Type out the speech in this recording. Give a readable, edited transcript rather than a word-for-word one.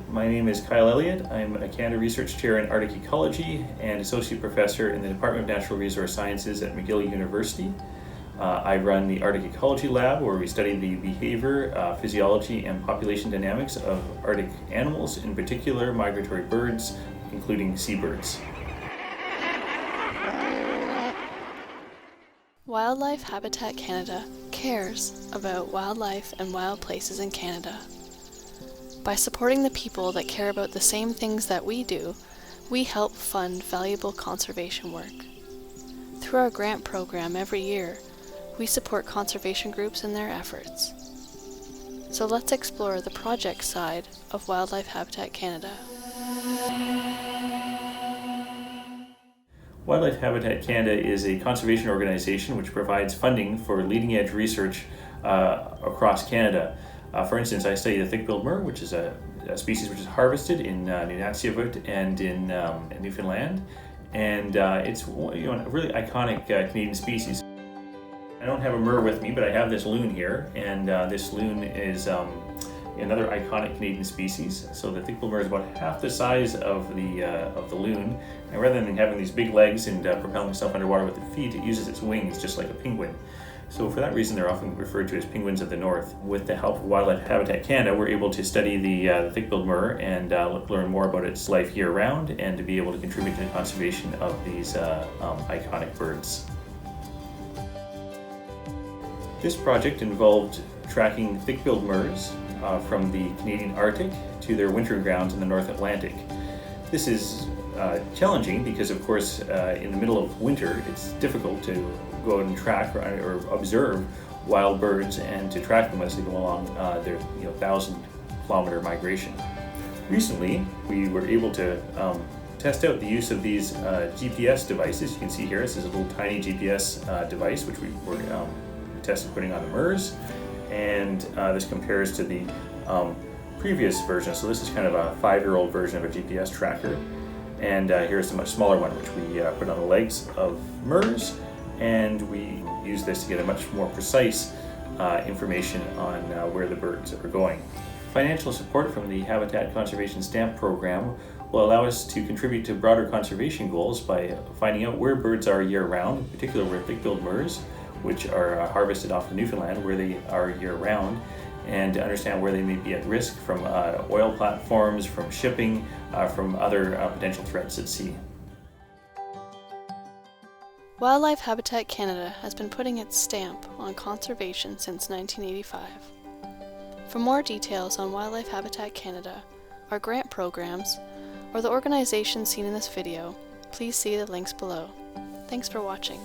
My name is Kyle Elliott. I'm a Canada Research Chair in Arctic Ecology and Associate Professor in the Department of Natural Resource Sciences at McGill University. I run the Arctic Ecology Lab, where we study the behavior, physiology, and population dynamics of Arctic animals, in particular migratory birds, including seabirds. Wildlife Habitat Canada cares about wildlife and wild places in Canada. By supporting the people that care about the same things that we do, we help fund valuable conservation work. Through our grant program every year, we support conservation groups in their efforts. So let's explore the project side of Wildlife Habitat Canada. Wildlife Habitat Canada is a conservation organization which provides funding for leading-edge research across Canada. For instance, I study the thick-billed murre, which is a species which is harvested in Nunavut and in Newfoundland, and it's a really iconic Canadian species. I don't have a murre with me, but I have this loon here, and this loon is another iconic Canadian species. So the thick-billed murre is about half the size of the loon, and rather than having these big legs and propelling itself underwater with its feet, it uses its wings just like a penguin. So for that reason, they're often referred to as penguins of the north. With the help of Wildlife Habitat Canada, we're able to study the thick-billed murre and learn more about its life year-round, and to be able to contribute to the conservation of these iconic birds. This project involved tracking thick-billed murres from the Canadian Arctic to their wintering grounds in the North Atlantic. This is challenging because, of course, in the middle of winter, it's difficult to go out and track or observe wild birds and to track them as they go along their 1,000-kilometer migration. Recently, we were able to test out the use of these GPS devices. You can see here, this is a little tiny GPS device which we were tested putting on the murres, and this compares to the previous version. So this is kind of a 5-year-old version of a GPS tracker, and here's a much smaller one which we put on the legs of murres, and we use this to get a much more precise information on where the birds are going. Financial support from the Habitat Conservation Stamp Program will allow us to contribute to broader conservation goals by finding out where birds are year-round, in particular where thick-billed murres, which are harvested off of Newfoundland, where they are year-round, and to understand where they may be at risk from oil platforms, from shipping, from other potential threats at sea. Wildlife Habitat Canada has been putting its stamp on conservation since 1985. For more details on Wildlife Habitat Canada, our grant programs, or the organizations seen in this video, please see the links below. Thanks for watching.